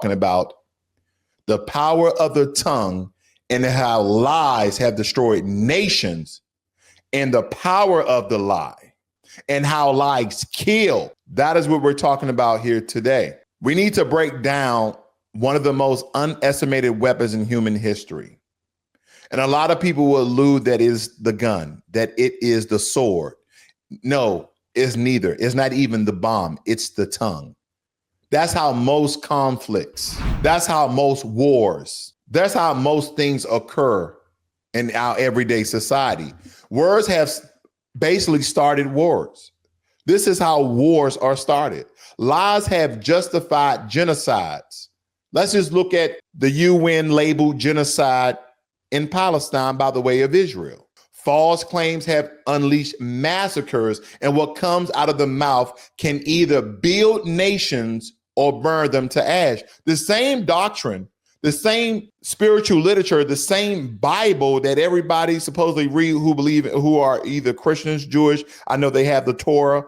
talking about the power of the tongue and how lies have destroyed nations and the power of the lie and how lies kill. That is what we're talking about here today. We need to break down one of the most unestimated weapons in human history. And a lot of people will allude that is the gun, that it is the sword. No, it's neither. It's not even the bomb. It's the tongue. That's how most conflicts, that's how most wars, that's how most things occur in our everyday society. Words have basically started wars. This is how wars are started. Lies have justified genocides. Let's just look at the UN labeled genocide in Palestine by the way of Israel. False claims have unleashed massacres, and what comes out of the mouth can either build nations or burn them to ash. The same doctrine, the same spiritual literature, the same Bible that everybody supposedly read who are either Christians, Jewish. I know they have the Torah.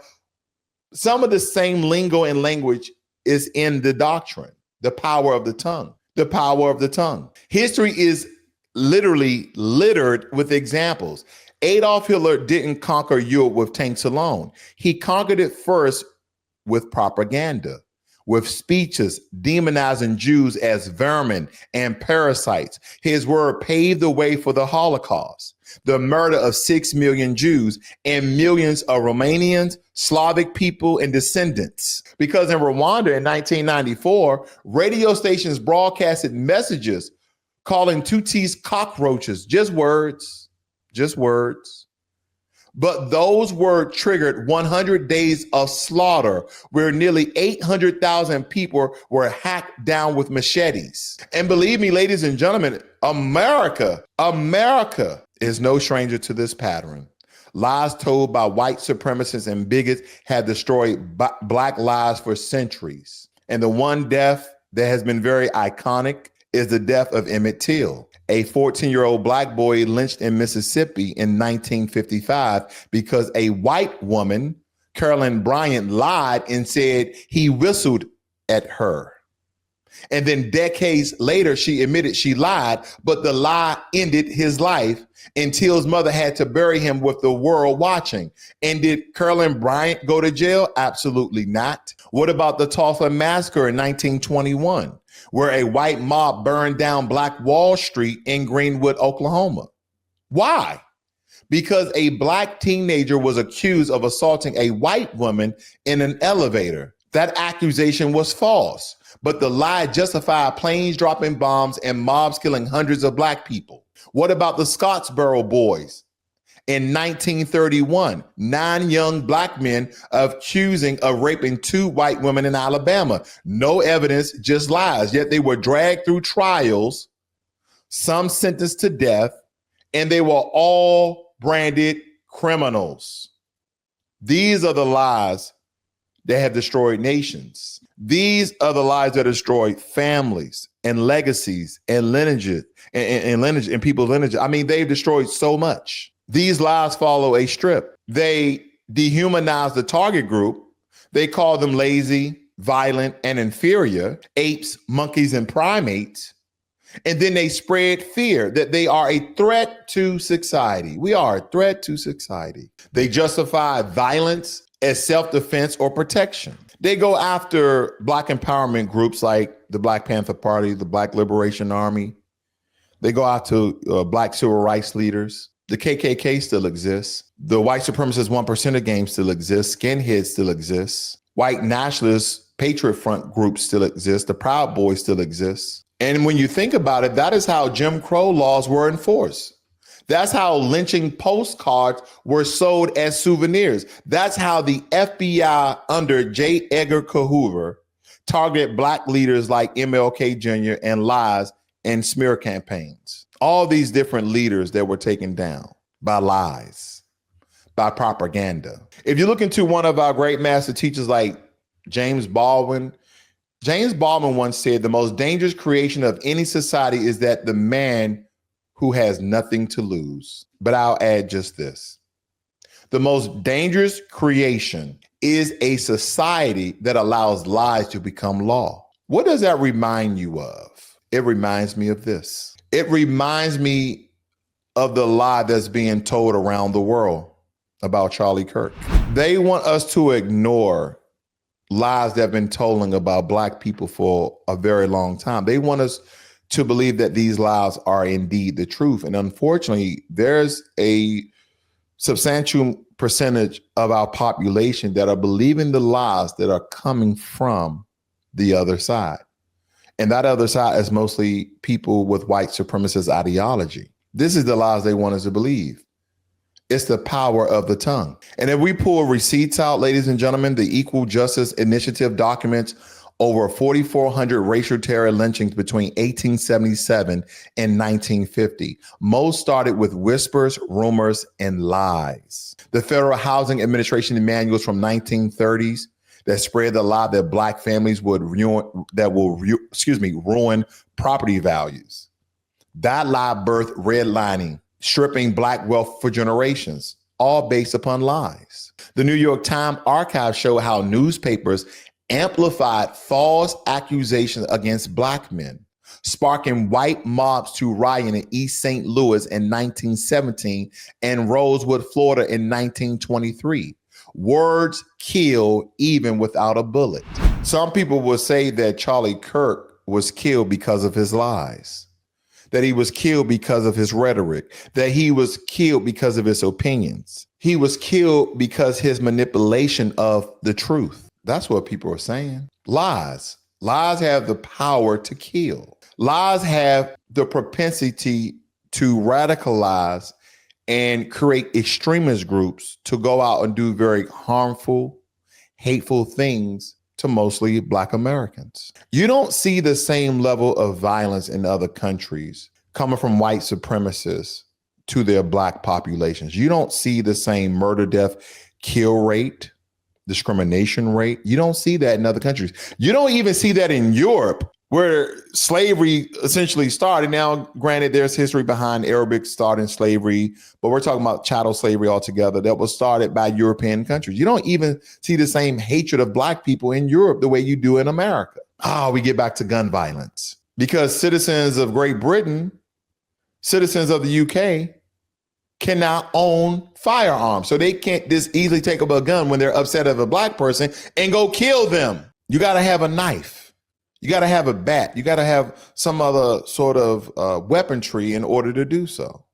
Some of the same lingo and language is in the doctrine, the power of the tongue, the power of the tongue. History is literally littered with examples. Adolf Hitler didn't conquer Europe with tanks alone. He conquered it first with propaganda, with speeches demonizing Jews as vermin and parasites. His word paved the way for the Holocaust, the murder of 6 million Jews and millions of Romanians, Slavic people, and descendants. Because in Rwanda in 1994, radio stations broadcasted messages calling Tutsis cockroaches, just words. But those words triggered 100 days of slaughter where nearly 800,000 people were hacked down with machetes. And believe me, ladies and gentlemen, America is no stranger to this pattern. Lies told by white supremacists and bigots have destroyed Black lives for centuries. And the one death that has been very iconic is the death of Emmett Till, a 14-year-old Black boy lynched in Mississippi in 1955 because a white woman, Carolyn Bryant, lied and said he whistled at her. And then decades later, she admitted she lied, but the lie ended his life, and Till's mother had to bury him with the world watching. And did Carolyn Bryant go to jail? Absolutely not. What about the Tulsa Massacre in 1921, where a white mob burned down Black Wall Street in Greenwood, Oklahoma? Why? Because a Black teenager was accused of assaulting a white woman in an elevator. That accusation was false, but the lie justified planes dropping bombs and mobs killing hundreds of Black people. What about the Scottsboro Boys? In 1931, 9 young Black men accusing of raping 2 white women in Alabama. No evidence, just lies. Yet they were dragged through trials, some sentenced to death, and they were all branded criminals. These are the lies that have destroyed nations. These are the lies that destroyed families and legacies and lineages and people's lineage. I mean, they've destroyed so much. These lies follow a strip. They dehumanize the target group. They call them lazy, violent, and inferior, apes, monkeys, and primates. And then they spread fear that they are a threat to society. We are a threat to society. They justify violence as self-defense or protection. They go after Black empowerment groups like the Black Panther Party, the Black Liberation Army. They go after Black civil rights leaders. The KKK still exists. The white supremacist 1% game still exists. Skinheads still exists. White nationalist Patriot Front groups still exist. The Proud Boys still exist. And when you think about it, that is how Jim Crow laws were enforced. That's how lynching postcards were sold as souvenirs. That's how the FBI under J. Edgar Hoover targeted Black leaders like MLK Jr. and lies and smear campaigns. All these different leaders that were taken down by lies, by propaganda. If you look into one of our great master teachers like James Baldwin once said, the most dangerous creation of any society is that the man who has nothing to lose. But I'll add just this. The most dangerous creation is a society that allows lies to become law. What does that remind you of? It reminds me of this. It reminds me of the lie that's being told around the world about Charlie Kirk. They want us to ignore lies that have been told about Black people for a very long time. They want us to believe that these lies are indeed the truth. And unfortunately, there's a substantial percentage of our population that are believing the lies that are coming from the other side. And that other side is mostly people with white supremacist ideology. This is the lies they want us to believe. It's the power of the tongue. And if we pull receipts out, ladies and gentlemen, the Equal Justice Initiative documents over 4,400 racial terror lynchings between 1877 and 1950. Most started with whispers, rumors, and lies. The Federal Housing Administration manuals from 1930s that spread the lie that Black families would ruin property values. That lie birthed redlining, stripping Black wealth for generations, all based upon lies. The New York Times archives show how newspapers amplified false accusations against Black men, sparking white mobs to riot in East St. Louis in 1917 and Rosewood, Florida in 1923. Words kill even without a bullet. Some people will say that Charlie Kirk was killed because of his lies, that he was killed because of his rhetoric, that he was killed because of his opinions. He was killed because his manipulation of the truth. That's what people are saying. Lies. Lies have the power to kill. Lies have the propensity to radicalize and create extremist groups to go out and do very harmful, hateful things to mostly Black Americans. You don't see the same level of violence in other countries coming from white supremacists to their Black populations. You don't see the same murder, death, kill rate, discrimination rate. You don't see that in other countries. You don't even see that in Europe, where slavery essentially started. Now, granted, there's history behind Arabic starting slavery, but we're talking about chattel slavery altogether that was started by European countries. You don't even see the same hatred of Black people in Europe the way you do in America. We get back to gun violence. Because citizens of Great Britain, citizens of the UK, cannot own firearms. So they can't just easily take up a gun when they're upset at a Black person and go kill them. You got to have a knife. You got to have a bat. You got to have some other sort of weaponry in order to do so.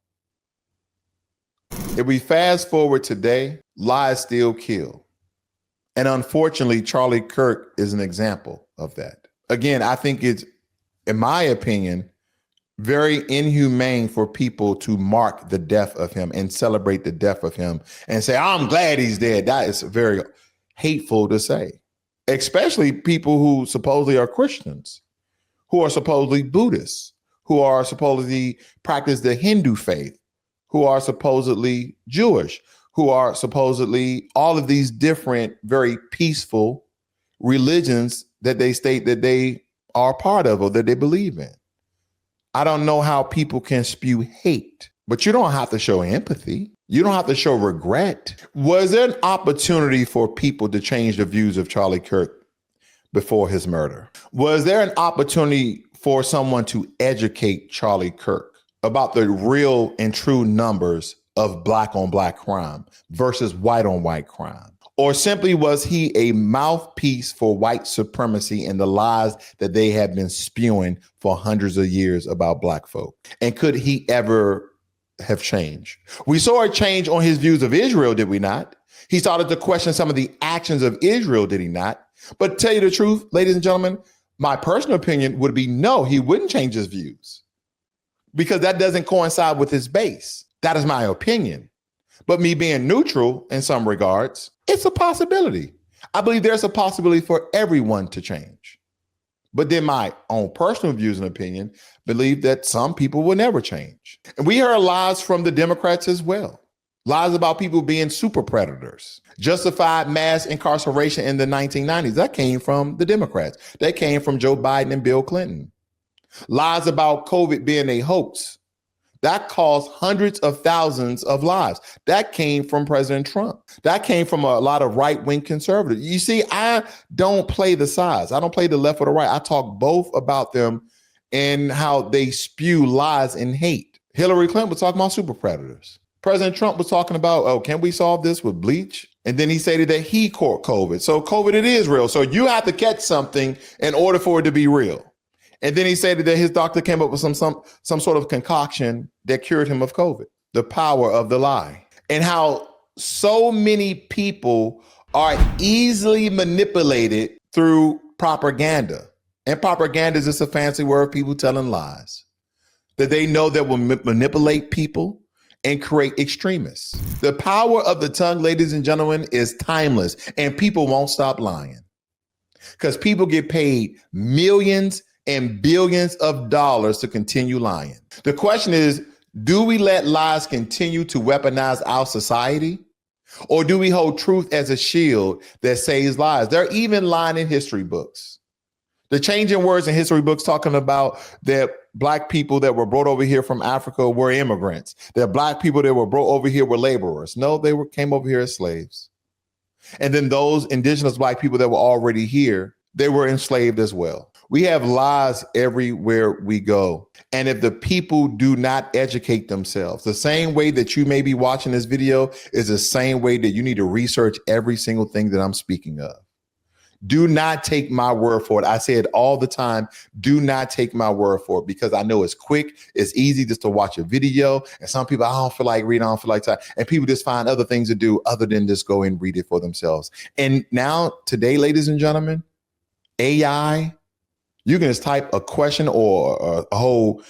If we fast forward today, lies still kill. And unfortunately, Charlie Kirk is an example of that. Again, I think it's, in my opinion, very inhumane for people to mark the death of him and celebrate the death of him and say, I'm glad he's dead. That is very hateful to say. Especially people who supposedly are Christians, who are supposedly Buddhists, who are supposedly practice the Hindu faith, who are supposedly Jewish, who are supposedly all of these different, very peaceful religions that they state that they are part of or that they believe in. I don't know how people can spew hate, but you don't have to show empathy. You don't have to show regret. Was there an opportunity for people to change the views of Charlie Kirk before his murder? Was there an opportunity for someone to educate Charlie Kirk about the real and true numbers of Black on Black crime versus white on white crime? Or simply was he a mouthpiece for white supremacy and the lies that they have been spewing for hundreds of years about Black folk? And could he ever have changed? We saw a change on his views of Israel, did we not? He started to question some of the actions of Israel, did he not? But to tell you the truth, ladies and gentlemen, my personal opinion would be no, he wouldn't change his views because that doesn't coincide with his base. That is my opinion. But me being neutral in some regards, it's a possibility. I believe there's a possibility for everyone to change. But then my own personal views and opinion believe that some people will never change. And we heard lies from the Democrats as well. Lies about people being super predators, justified mass incarceration in the 1990s. That came from the Democrats. That came from Joe Biden and Bill Clinton. Lies about COVID being a hoax. That caused hundreds of thousands of lives. That came from President Trump. That came from a lot of right-wing conservatives. You see, I don't play the sides. I don't play the left or the right. I talk both about them and how they spew lies and hate. Hillary Clinton was talking about super predators. President Trump was talking about, oh, can we solve this with bleach? And then he stated that he caught COVID. So COVID, it is real. So you have to catch something in order for it to be real. And then he said that his doctor came up with some sort of concoction that cured him of COVID. The power of the lie. And how so many people are easily manipulated through propaganda. And propaganda is just a fancy word of people telling lies that they know that will manipulate people and create extremists. The power of the tongue, ladies and gentlemen, is timeless, and people won't stop lying because people get paid millions and billions of dollars to continue lying. The question is, do we let lies continue to weaponize our society? Or do we hold truth as a shield that saves lives? They're even lying in history books. The changing words in history books talking about that Black people that were brought over here from Africa were immigrants. That Black people that were brought over here were laborers. No, they came over here as slaves. And then those indigenous Black people that were already here, they were enslaved as well. We have lies everywhere we go. And if the people do not educate themselves, the same way that you may be watching this video is the same way that you need to research every single thing that I'm speaking of. Do not take my word for it. I say it all the time. Do not take my word for it because I know it's quick. It's easy just to watch a video. And some people, I don't feel like reading, I don't feel like that. And people just find other things to do other than just go and read it for themselves. And now today, ladies and gentlemen, AI, you can just type a question or a whole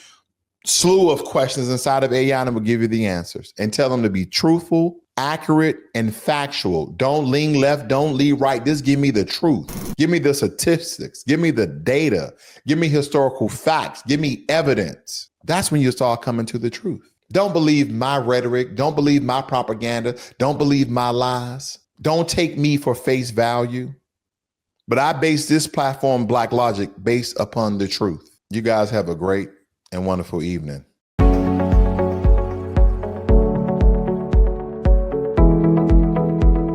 slew of questions inside of AI and it will give you the answers and tell them to be truthful, accurate, and factual. Don't lean left, don't lean right. Just give me the truth. Give me the statistics. Give me the data. Give me historical facts. Give me evidence. That's when you start coming to the truth. Don't believe my rhetoric. Don't believe my propaganda. Don't believe my lies. Don't take me for face value. But I base this platform, Blacklogic, based upon the truth. You guys have a great and wonderful evening.